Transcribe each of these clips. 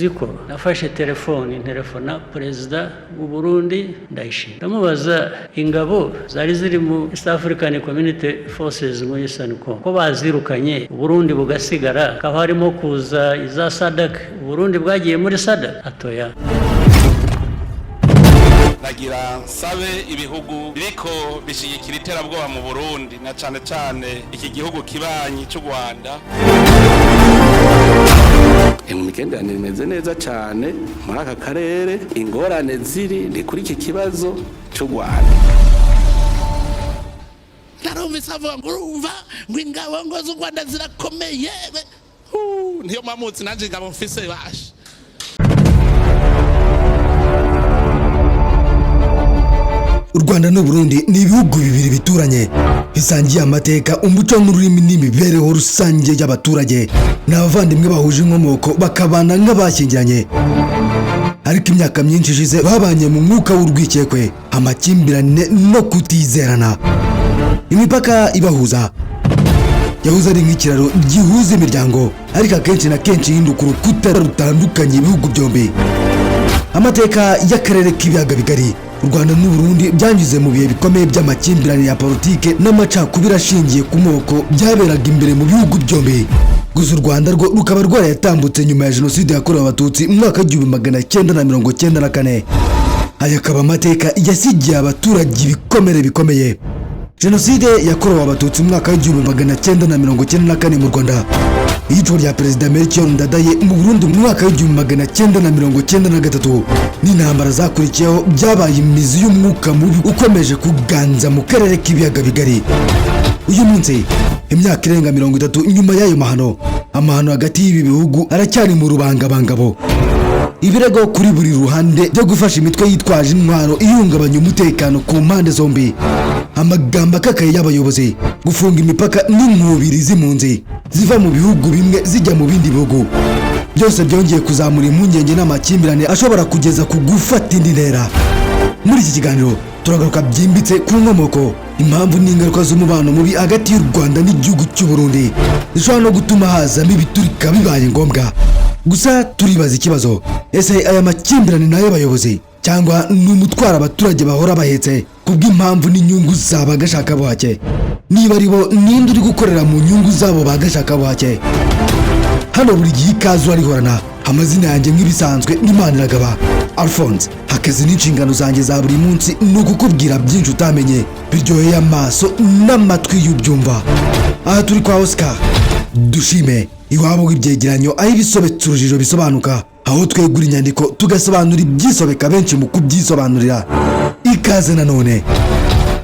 uziko nafashe telefona perezida w'u Burundi Ndayishimiye ndamubaza ingabo zari ziri mu East African Community Forces mu Eastern Congo ko bazirukanye Burundi bugasigara akaba harimo kuza iza SADC Burundi bwagiye muri SADC atoya. Nagira sabe ibihugu biriko bishigikira iterabwoba mu Burundi na cane iki gihugu kibanyi cy'u Rwanda. Imigenderanire imeze neza cyane muri aka karere, ingorane ziri ni kuri iki kibazo cy'u Rwanda. Narumvise avuga ngo urumva ngo ingabo ngo z'u Rwanda zirakomeye, niyo mamutsi nanje ingabo mfise bashe. U Rwanda n'u Burundi ni ibihugu bibiri bituranye bisangiye amateka, umuco n'ururimi n'imibereho rusange y'abaturage, n'abavandimwe bahuje inkomoko bakabana nk'abashyingiranye. Ariko imyaka myinshi ishize babanye mu mwuka w'urwikekwe, amakimbirane no kutizerana. Imipaka ibahuza yahuza ari nk'ikiraro gihuza imiryango, ariko akenshi na kenshi ihinduka urukuta rutandukanye ibihugu byombi. Amateka y'akarere k'ibiyaga bigari, u Rwanda n'u Burundi byanyuze mu bihe bikomeye by'amakimbirane ya politike n'amacakubiri ashingiye ku moko byaberaga imbere mu bihugu byombi. Gusa u Rwanda rwo rukaba rwarayatambutse nyuma ya Jenoside yakorewe Abatutsi mu mwaka w'1994. Aya akaba amateka yasigiye abaturage ibikomere bikomeye. Jenoside yakorewe Abatutsi mu mwaka w'1994 mu Rwanda, iyicwa rya Perezida Melchior Ndadaye mu Burundi mu mwaka w'1993 n'intambara zakurikiyeho byabaye imizi y'umwuka mubi ukomeje kuganza mu karere k'ibiyaga bigari. Uyu munsi imyaka irenga 30 nyuma y'ayo amahano hagati y'ibi bihugu aracyari mu rubangabangabo. Ibirego kuri buri ruhande byo gufasha imitwe yitwaje intwaro ihungabanya umutekano ku mpande zombi, amagambo akakaye y'abayobozi, gufunga imipaka n'inkubiri z'impunzi ziva mu bihugu bimwe zijya mu bindi bihugu, byose byongeye kuzamura impungenge n'amakimbirane ashobora kugeza ku gufata indi ntera. Muri iki kiganiro turagaruka byimbitse ku nkomoko, impamvu n'ingaruka z'umubano mubi hagati y'u Rwanda n'igihugu cy'u Burundi zishobora no gutuma hazamo ibiturika bibaye ngombwa. Gusa turibaza ikibazo, ese aya makimbirane n'ayo bayobozi cyangwa n'umutwara abaturage bahora bahetse kubw'impamvu n'inyungu zabo bagashaka buhake? Niba ari bo, ninde uri gukorera mu nyungu zabo bagashaka buhake? Hano buri gihe ikaze urarihorana. Amazina yanjye nk'ibisanzwe n'Imaniragaba Alphonse. Hakeze n'inshingano zanjye za buri munsi ni ukukubwira byinshi utamenye biryoheye amaso n'amatwi y'ubyumva. Aha turi kwa Oscar Dushime, iwabo w'ibyegeranyo aho ibisobetse urujijo bisobanuka, aho twegura inyandiko tugasobanura ibyisobeka benshi mu kubyisobanurira. Ikaze nanone.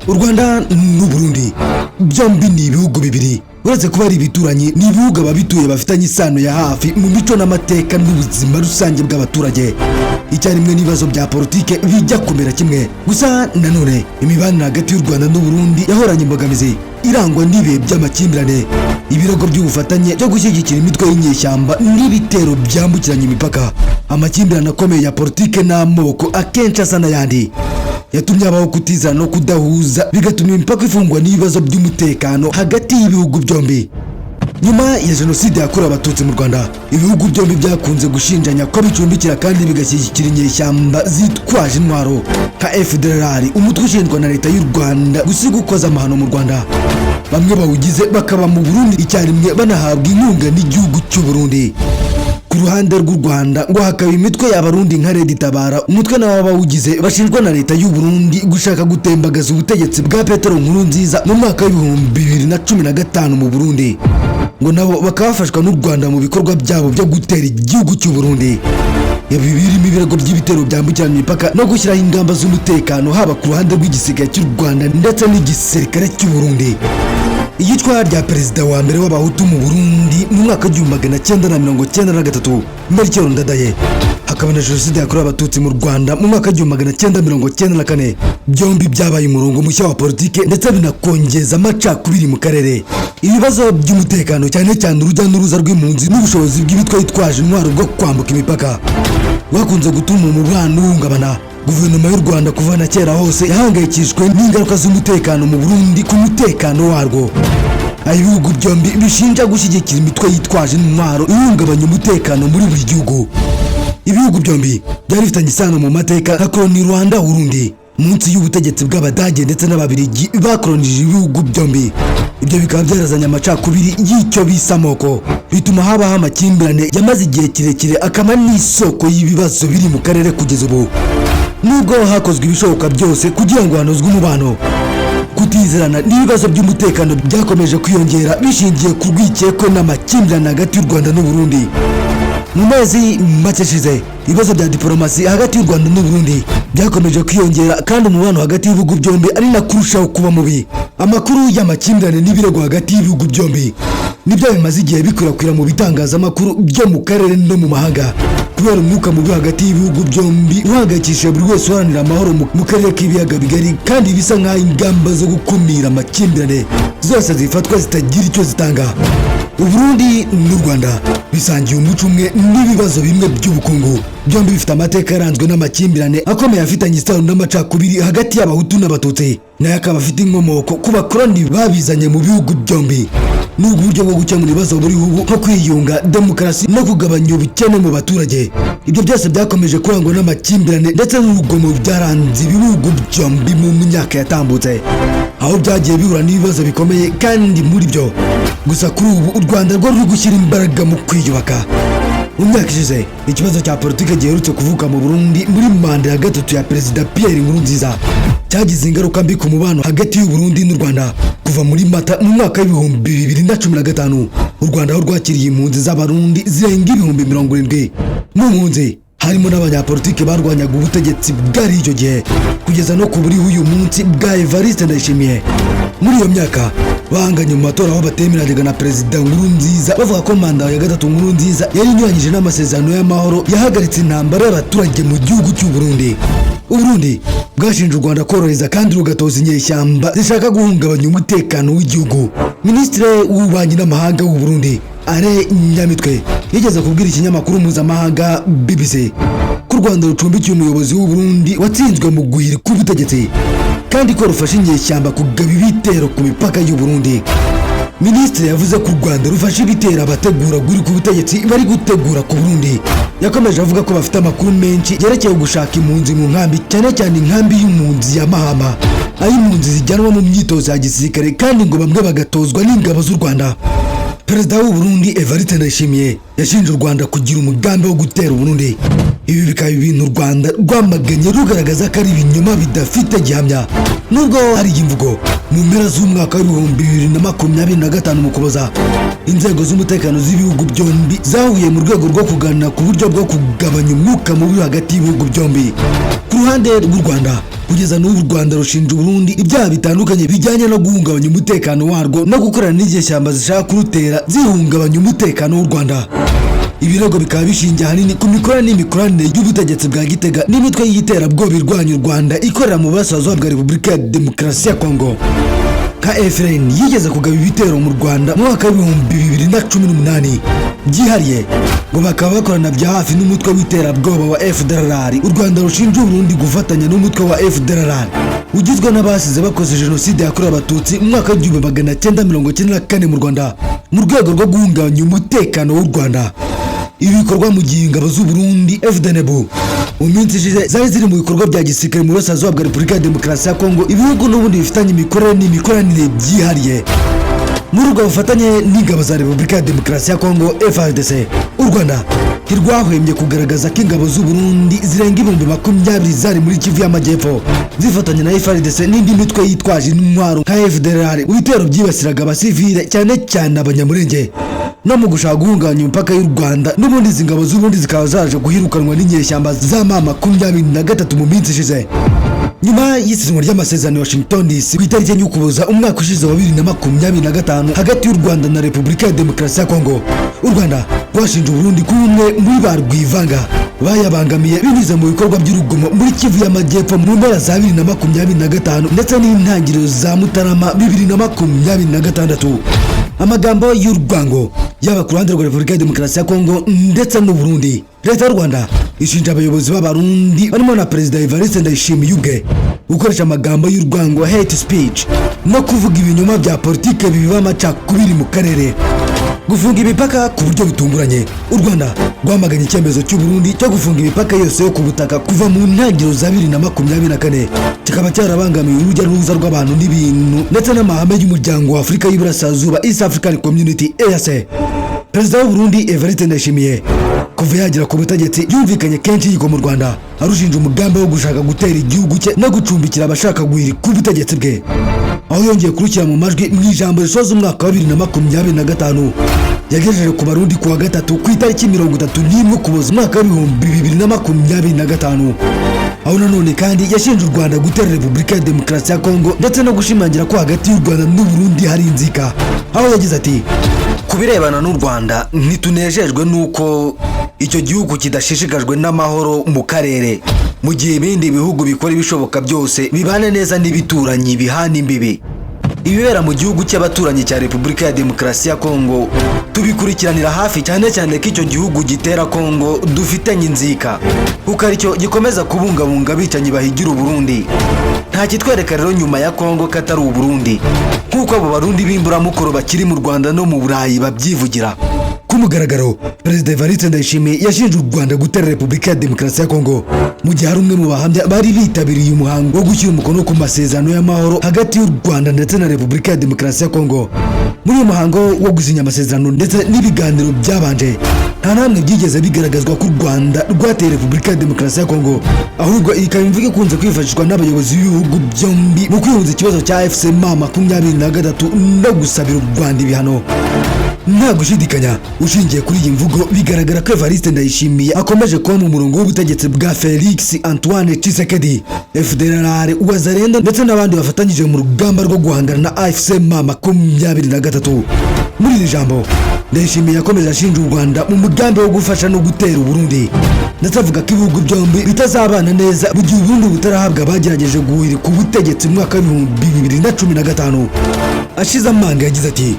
U Rwanda n'u Burundi byombi ni ibihugu bibiri, uretse kuba ari ibituranyi, ni ibihugu ababituye bafitanye isano ya hafi mu mico n'amateka n'ubuzima rusange bw'abaturage, icyarimwe n'ibibazo bya politike bijya kumera kimwe. Gusa nanone imibanire hagati y'u Rwanda n'u Burundi yahoranye imbogamizi irangwa n'ibihe by'amakimbirane, ibirego by'ubufatanye byo gushyigikira imitwe y'inyeshyamba n'ibitero byambukiranya imipaka. Amakimbirane akomeye ya politike n'amoko akenshi asa n'ayandi yatumye habaho kutizana no kudahuza, bigatuma imipaka ifungwa n'ibibazo by'umutekano hagati y'ibihugu byombi. Nyuma ya Jenoside yakorewe Abatutsi mu Rwanda, ibihugu byombi byakunze gushinjanya ko bicumbikira kandi bigashyigikira inyeshyamba zitwaje intwaro nka FDLR, umutwe ushinjwa na leta y'u Rwanda gusiga ukoza amahano mu Rwanda. Bamwe bawugize bakaba mu Burundi icyarimwe banahabwa inkunga n'igihugu cy'u Burundi. Ku ruhande rw'u Rwanda ngo hakaba imitwe y'abarundi nka Red Tabara, umutwe nawo bawugize bashinjwa na leta y'u Burundi gushaka gutembagaza ubutegetsi bwa Petero Nkurunziza mu mwaka w'2015 mu Burundi, ngo nabo bakabafashwa n'u Rwanda mu bikorwa byabo byo gutera igihugu cy'u Burundi. Ibi birimo ibirego by'ibitero byambukiranya imipaka no gushyiraho ingamba z'umutekano haba ku ruhande rw'igisirikare cy'u Rwanda ndetse n'igisirikare cy'u Burundi. Iyicwa rya perezida wa mbere w'abahutu mu Burundi mu mwaka w'1993 Melchior Ndadaye, hakaba na Jenoside yakorewe Abatutsi mu Rwanda mu mwaka w'1994, byombi byabaye umurongo mushya wa politike ndetse binakongeza amacakubiri mu karere. Ibibazo by'umutekano cyane cyane urujya n'uruza rw'impunzi n'ubushobozi bw'ibitwa yitwaje intwaro bwo kwambuka imipaka bakunze gutuma umubano uhungabana. Guverinoma y'u Rwanda kuva na kera hose yahangayikishijwe n'ingaruka z'umutekano mu Burundi ku mutekano warwo. Ibihugu byombi bishinja gushyigikira imitwe yitwaje intwaro ihungabanya umutekano muri buri gihugu. ibihugu byombi byari bifitanye isano mu mateka nka koloni Rwanda Burundi munsi y'ubutegetsi bw'Abadage ndetse n'Ababiligi bakolonije ibihugu byombi. Ibyo bikaba byarazanye amacakubiri y'icyo bisa amoko, bituma habaho amakimbirane yamaze igihe kirekire akaba n'isoko y'ibibazo biri mu karere kugeza ubu. Nubwo hakozwe ibishoboka byose kugira ngo hanozwe umubano, kutizerana n'ibibazo by'umutekano byakomeje kwiyongera bishingiye ku rwikekwe n'amakimbirane hagati y'u Rwanda n'u Burundi. Mu mezi make ashize ibibazo bya diplomasi hagati y'u Rwanda n'u Burundi byakomeje kwiyongera kandi umubano hagati y'ibihugu byombi ari na kurushaho kuba mubi. Amakuru y'amakimbirane n'ibirego hagati y'ibihugu byombi nibyo bimaze igihe bikwirakwira mu bitangazamakuru byo mu karere no mu mahanga, kubera umwuka mubi hagati y'ibihugu byombi uhangayikishije buri wese uharanira amahoro mu karere k'ibiyaga bigari, kandi bisa nk'aho ingamba zo gukumira amakimbirane zose zifatwa zitagira icyo zitanga. U Burundi n'u Rwanda bisangiye umuco umwe n'ibibazo bimwe by'ubukungu, byombi bifite amateka yaranzwe n'amakimbirane akomeye afitanye isano n'amacakubiri hagati y'Abahutu n'Abatutsi, nayo akaba afite inkomoko ku bakoloni babizanye mu bihugu byombi. N'ubwo uburyo bwo gukemura ibibazo buriho ubu nko kwiyunga, demokarasi no kugabanya ubukene mu baturage, ibyo byose byakomeje kurangwa n'amakimbirane ndetse n'urugomo byaranze ibihugu byombi mu myaka yatambutse, aho byagiye bihura n'ibibazo bikomeye kandi muri byo. Gusa kuri ubu u Rwanda rwo ruri gushyira imbaraga mu kwiyubaka. Mu myaka ishize ikibazo cya politike giherutse kuvuka mu Burundi muri manda ya gatatu ya Perezida Pierre Nkurunziza cyagize ingaruka mbi ku mubano hagati y'u Burundi n'u Rwanda. Kuva muri Mata mu mwaka w'ibihumbi 2015 u Rwanda aho rwakiriye impunzi z'Abarundi zirenga 70,000. Mu mpunzi harimo n'abanyapolitike barwanyaga ubutegetsi bwari icyo gihe kugeza no ku buriho uyu munsi bwa Evariste Ndayishimiye. Muri iyo myaka bahanganye mu matora aho batemeranywaga na Perezida Nkurunziza bavuga ko manda ya gatatu Nkurunziza yari inyuranyije n'amasezerano y'amahoro yahagaritse intambara y'abaturage mu gihugu cy'u Burundi. U Burundi bwashinje u Rwanda korohereza kandi rugatoza inyeshyamba zishaka guhungabanya umutekano w'igihugu. Minisitiri w'ububanyi n'amahanga w'u Burundi Alain Nyamitwe yigeze kubwira ikinyamakuru mpuzamahanga BBC ko u Rwanda rucumbikiye umuyobozi w'u Burundi watsinzwe mu guhirika ubutegetsi kandi ko rufashe inyeshyamba kugaba ibitero ku mipaka y'u Burundi. Minisitiri yavuze ko u Rwanda rufashe ibitero abategura guhirika ubutegetsi bari gutegura ku Burundi. Yakomeje avuga ko bafite amakuru menshi yerekeye gushaka impunzi mu nkambi, cyane cyane inkambi y'impunzi ya Mahama, aho impunzi zijyanwa mu myitozo ya gisirikare kandi ngo bamwe bagatozwa n'ingabo z'u Rwanda. Perezida w'u Burundi Evariste Ndayishimiye yashinje u Rwanda kugira umugambi wo gutera u Burundi. Ibi bikaba ibintu u Rwanda rwamaganye rugaragaza ko ari ibinyoma bidafite gihamya. Nubwo hari imvugo mu mpera z'umwaka w'ibihumbi 2025 mu Ukuboza, inzego z'umutekano z'ibihugu byombi zahuye mu rwego rwo kuganira ku buryo bwo kugabanya umwuka mubi hagati y'ibihugu byombi. Ku ruhande rw'u Rwanda, kugeza n'ubu u Rwanda rushinja u Burundi ibyaha bitandukanye bijyanye no guhungabanya umutekano warwo no gukorana n'inyeshyamba zishaka kurutera zihungabanya umutekano w'u Rwanda. Ibirego bikaba bishingiye ahanini ku n'imikoranire y'ubutegetsi bwa Gitega n'imitwe y'iterabwoba irwanya u Rwanda ikorera mu burasirazuba bwa Repubulika ya Demokarasi ya Kongo. KFRN yigeze kugaba ibitero mu Rwanda mu mwaka w'ibihumbi 2018 byihariye ngo bakaba bakorana bya hafi n'umutwe w'iterabwoba wa FDLR. U Rwanda rushinja u Burundi gufatanya n'umutwe wa FDLR ugizwe n'abasize bakoze jenoside yakorewe Abatutsi mu mwaka w'1994 mu Rwanda mu rwego rwo guhungabanya umutekano w'u Rwanda. Ibi bikorwa mu gihe ingabo z'u Burundi FDNB mu minsi ishize zari ziri mu bikorwa bya gisirikare mu burasirazuba bwa Repubulika ya Demokarasi ya Kongo. Ibihugu n'ubundi bifitanye imikoranire byihariye. Muri ubwo bufatanye n'ingabo za Repubulika ya Demokarasi ya Kongo FARDC, u Rwanda ntirwahwemye kugaragaza ko ingabo z'u Burundi zirenga 20,000 zari muri Kivu y'Amajyepfo zifatanya na FARDC n'indi mitwe yitwaje intwaro nka FDLR mu bitero byibasiraga abasivile cyane cyane abanyamurenge. No mu gushaka guhungabanya imipaka y'u Rwanda, n'ubundi izi ngabo z'u Burundi zikaba zaje guhirukanwa n'inyeshyamba za M23 mu minsi ishize. Nyuma y'isinywa ry'amasezerano ya Washington DC ku itariki y'Ukuboza umwaka ushize wa 2025 hagati y'u Rwanda na Repubulika ya Demokarasi ya Kongo, u Rwanda rwashinje u Burundi ko umwe muri ba rwivanga bayabangamiye binyuze mu bikorwa by'urugomo muri Kivu y'Amajyepfo mu mpera za 2025 ndetse n'intangiriro za Mutarama 2026. Amagambo y'urwango yaba ku ruhande rwa Repubulika ya Demokarasi ya Kongo ndetse n'u Burundi. Leta y'u Rwanda ishinja abayobozi b'Abarundi barimo na Perezida Evariste Ndayishimiye ubwe gukoresha amagambo y'urwango hate speech no kuvuga ibinyoma bya politike bibiba amacakubiri mu karere. gufunga imipaka ku buryo bitunguranye. U Rwanda rwamaganye icyemezo cy'u Burundi cyo gufunga imipaka yose yo ku butaka kuva mu ntangiriro za 2024 kikaba cyarabangamiye urujya n'uruza rw'abantu n'ibintu ndetse n'amahame y'umuryango wa Afurika y'Iburasirazuba East African Community EAC. Perezida w'u Burundi Evariste Ndayishimiye kuva yagera ku butegetsi yumvikanye kenshi yiko mu Rwanda arushinja umugambi wo gushaka gutera igihugu cye no gucumbikira abashaka guhirika ku butegetsi bwe, aho yongeye kurukira mu majwi mu ijambo risoza umwaka wa 2025 yagejeje ku Barundi kuwa gatatu ku itariki 31 Ukuboza umwaka wa 2025, aho nanone kandi yashinje u Rwanda gutera Repubulika ya Demokarasi ya Kongo ndetse no gushimangira ko hagati y'u Rwanda n'u Burundi hari inzika, aho yagize ati kubirebana n'u Rwanda ntitunejejwe nuko icyo gihugu kidashishikajwe n'amahoro mu karere, mu gihe ibindi bihugu bikora ibishoboka byose bibane neza n'ibituranyi bihana imbibi. Ibibera mu gihugu cy'abaturanyi cya Repubulika ya Demokarasi ya Kongo tubikurikiranira hafi, cyane cyane ko icyo gihugu gitera Kongo dufitanye inzika, kuko aricyo gikomeza kubungabunga abicanyi bahigira u Burundi. Nta kitwereka rero nyuma ya Kongo katari u Burundi, nk'uko abo Barundi b'imburamukoro bakiri mu Rwanda no mu Burayi babyivugira. Ku mugaragaro, Perezida Evariste Ndayishimiye yashinje u Rwanda gutera Repubulika ya Demokarasi ya Kongo mu gihe hari umwe mu bahamya bari bitabiriye umuhango wo gushyira umukono ku masezerano y'amahoro hagati y'u Rwanda ndetse na Repubulika ya Demokarasi ya Kongo. Muri uyu muhango wo gusinya amasezerano ndetse n'ibiganiro byabanje, nta namwe byigeze bigaragazwa ko u Rwanda rwateye Repubulika ya Demokarasi ya Kongo, ahubwo ikaba imvugo ikunze kwifashishwa n'abayobozi b'ibihugu byombi mu kwihunza ikibazo cya FCM23 no gusabira u Rwanda ibihano. Nta gushidikanya ushingiye kuri iyi mvugo bigaragara ko Evariste Ndayishimiye akomeje kuba mu murongo w'ubutegetsi bwa Felix Antoine Tshisekedi, FDLR, Wazalendo ndetse n'abandi bafatanyije mu rugamba rwo guhangana na AFC-M23. Muri iri jambo Ndayishimiye yakomeje ashinja u Rwanda mu mugambi wo gufasha no gutera u Burundi, ndetse avuga ko ibihugu byombi bitazabana neza mu gihe u Burundi butarahabwa abagerageje guhirika ubutegetsi mu mwaka wa 2015. Ashize amanga yagize ati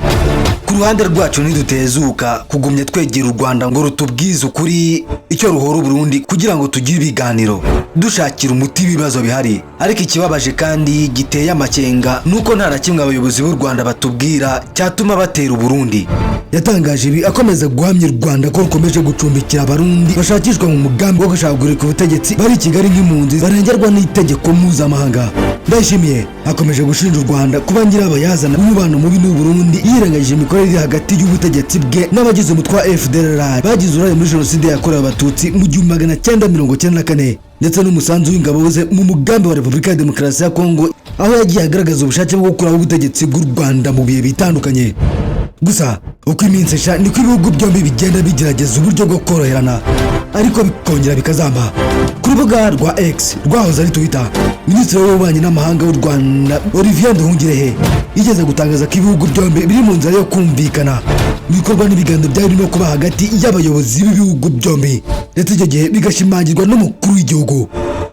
ku ruhande rwacu ntidutezuka kugumya twegera u Rwanda ngo rutubwize ukuri icyo ruhora u Burundi kugira ngo tugire ibiganiro dushakira umuti ibibazo bihari, ariko ikibabaje kandi giteye amakenga nuko nta na kimwe abayobozi b'u Rwanda batubwira cyatuma batera u Burundi. Yatangaje ibi akomeza guhamya u Rwanda ko rukomeje gucumbikira Abarundi bashakishwa mu mugambi wo gushaka guhirika ubutegetsi bari i Kigali nk'impunzi barengerwa n'itegeko mpuzamahanga. Ndayishimiye akomeje gushinja u Rwanda kuba nyirabayazana w'umubano mubi n'u Burundi, yirengagije imikorere iri hagati y'ubutegetsi bwe n'abagize umutwe wa FDLR bagize uruhare muri jenoside yakorewe Abatutsi mu 1994 ndetse n'umusanzu w'ingabo ze mu mugambi wa Repubulika ya Demokarasi ya Kongo, aho yagiye agaragaza ubushake bwo gukuraho ubutegetsi bw'u Rwanda mu bihe bitandukanye. Gusa uko iminsi isha niko ibihugu byombi bigenda bigerageza uburyo bwo koroherana, ariko bikongera bikazamba. Ku rubuga rwa X rwahoze ari Twitter, Minisitiri w'Ububanyi n'Amahanga w'u Rwanda Olivier Nduhungirehe yigeze gutangaza ko ibihugu byombi biri mu nzira yo kumvikana mu bikorwa n'ibiganiro byari no kuba hagati y'abayobozi b'ibihugu byombi, ndetse icyo gihe bigashimangirwa n'umukuru w'igihugu.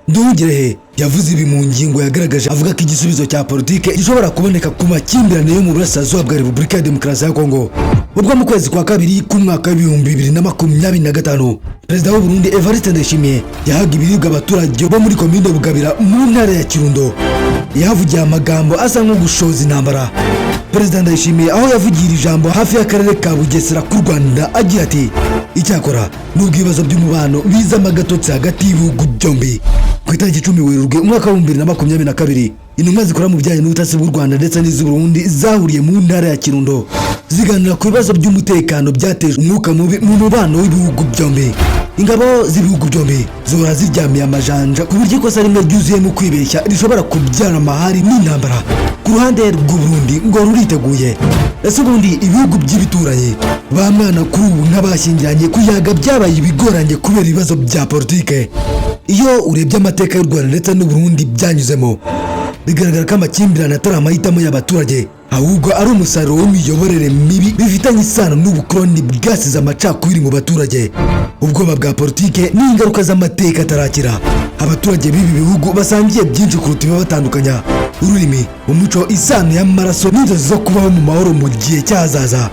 Nduhungirehe yavuze ibi mu ngingo yagaragaje avuga ko igisubizo cya politike gishobora kuboneka ku makimbirane yo mu burasirazuba bwa Repubulika ya Demokarasi ya Kongo. Ubwo mu kwezi kwa kabiri k'umwaka wa 2025, Perezida w'u Burundi Evariste Ndayishimiye yahaga ibiribwa abaturage bo muri komine Bugabira mu ntara ya Kirundo. Yahavugiye amagambo asa nko gushoza intambara. Perezida Ndayishimiye aho yavugira ijambo hafi y'akarere ka Bugesera k'u Rwanda agira ati icyakora nubwo ibibazo by'umubano bizamo agatotsi hagati y'ibihugu byombi, ku itariki 10 Werurwe umwaka wa 2022 intumwa zikora mu bijyanye n'ubutasi bw'u Rwanda ndetse n'iz'u Burundi zahuriye mu ntara ya Kirundo ziganira ku bibazo by'umutekano byateje umwuka mubi mu mubano w'ibihugu byombi. Ingabo z'ibihugu byombi zihora ziryamiye amajanja ku buryo ikosa rimwe ryuzuyemo kwibeshya rishobora kubyara amahari n'intambara. Ku ruhande rw'u Burundi ngo ruriteguye, ese ubundi ibihugu by'ibituranyi ba mwana kuri ubu nk'abashyingiranye kuyaga byabaye ibigoranye kubera ibibazo bya politike. Iyo urebye amateka y'u Rwanda ndetse n'u Burundi byanyuzemo, bigaragara ko amakimbirane atari amahitamo y'abaturage, ahubwo ari umusaruro w'imiyoborere mibi bifitanye isano n'ubukoloni bwasize amacakubiri mu baturage, ubwoba bwa politike n'ingaruka z'amateka atarakira. Abaturage b'ibi bihugu basangiye byinshi kuruta ibibatandukanya: ururimi, umuco, isano y'amaraso n'inzozi zo kubaho mu mahoro mu gihe cyahazaza.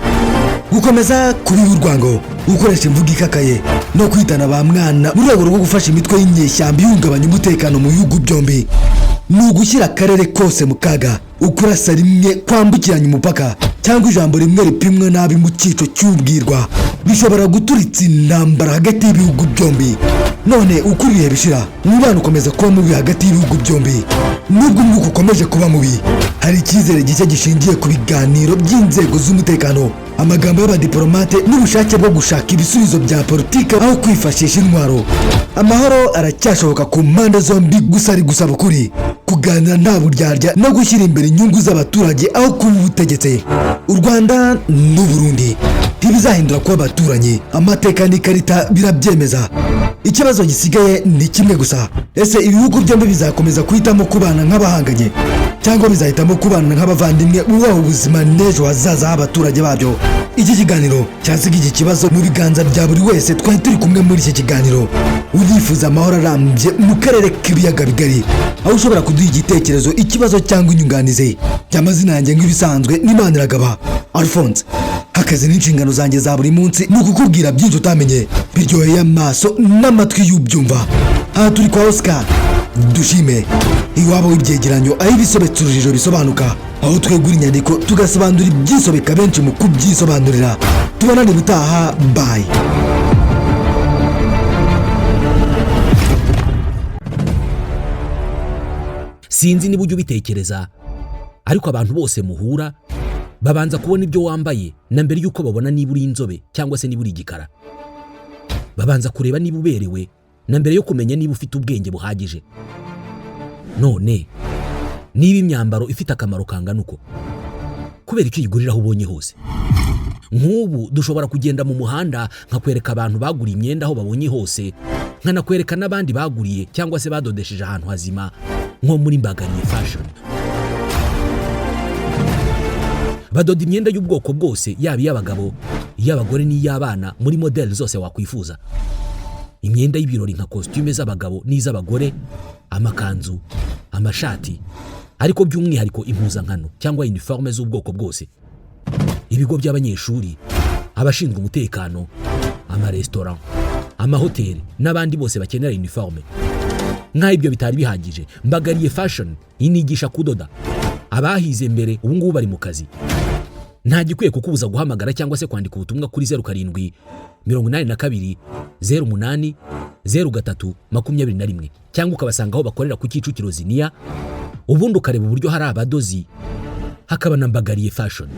Gukomeza kubiha urwango, gukoresha imvugo ikakaye no kwitana ba mwana mu rwego rwo gufasha imitwe y'inyeshyamba ihungabanya umutekano mu bihugu byombi ni ugushyira akarere kose mu kaga, ukurasa rimwe kwambukiranya umupaka cyangwa ijambo rimwe ripimwe nabi mu cyico cy'ubwirwa bishobora guturitsa intambara hagati y'ibihugu byombi. None uko ibihe bishira umubano ukomeza kuba mubi hagati y'ibihugu byombi. Nubwo umwuka ukomeje kuba mubi, hari icyizere gishya gishingiye ku biganiro by'inzego z'umutekano, amagambo y'abadiplomate n'ubushake bwo gushaka ibisubizo bya politiki aho kwifashisha intwaro. Amahoro aracyashoboka ku mpande zombi, gusa ari gusaba ukuri, kuganira nta buryarya no gushyira imbere inyungu z'abaturage aho kuba ubutegetsi. U Rwanda n'u Burundi ntibizahindura kuba abaturanyi, amateka n'ikarita birabyemeza. Ikibazo gisigaye ni kimwe gusa: ese ibihugu byombi bizakomeza kuhitamo kubana nk'abahanganye cyangwa bizahitamo kubana nk'abavandimwe bubaha ubuzima n'ejo hazaza h'abaturage babyo? Iki kiganiro cyasiga iki kibazo mu biganza bya buri wese twari turi kumwe muri iki kiganiro. Urifuza amahoro arambye mu karere k'ibiyaga bigari, aho ushobora kuduha igitekerezo, ikibazo cyangwa inyunganizi. Cy'amazina yanjye nk'ibisanzwe n'Imaniragaba Alphonse. Akazi n'inshingano zanjye za buri munsi ni ukukubwira byinshi utamenye biryoheye amaso n'amatwi y'ubyumva. Aha turi kwa Oscar Dushime, iwabo w'ibyegeranyo, aho ibisobetse urujijo bisobanuka, aho twegura inyandiko tugasobanura ibyisobeka benshi mu kubyisobanurira. Tubonane ubutaha, bye. Sinzi niba ujya ubitekereza, ariko abantu bose muhura babanza kubona ibyo wambaye na mbere yuko babona niba uri inzobe cyangwa se niba uri igikara. Babanza kureba niba uberewe na mbere yo kumenya niba ufite ubwenge buhagije. None niba imyambaro ifite akamaro kangana uko, kubera iki uyigurira aho ubonye hose? Nk'ubu dushobora kugenda mu muhanda nkakwereka abantu baguriye imyenda aho babonye hose, nkanakwereka n'abandi baguriye cyangwa se badodesheje ahantu hazima nko muri Mbagariye Fashion. Badoda imyenda y'ubwoko bwose, yaba iy'abagabo, iy'abagore n'iy'abana, muri modeli zose wakwifuza. Imyenda y'ibirori nka costume z'abagabo n'iz'abagore, amakanzu, amashati, ariko by'umwihariko impuzankano cyangwa uniforme z'ubwoko bwose. Ibigo by'abanyeshuri, abashinzwe umutekano, amarestaurant, amahoteli n'abandi bose bakenera uniforme. Nka ibyo bitari bihagije, Mbagariye Fashion inigisha kudoda. Abahize mbere ubu ngubu bari mu kazi. Nta gikwiye kukubuza guhamagara cyangwa se kwandika ubutumwa kuri 07 82 08 03 21 cyangwa ukabasanga aho bakorera ku Kicukiro Ziniya, ubundi ukareba uburyo hari abadozi, hakaba na Mbagariye Fashion.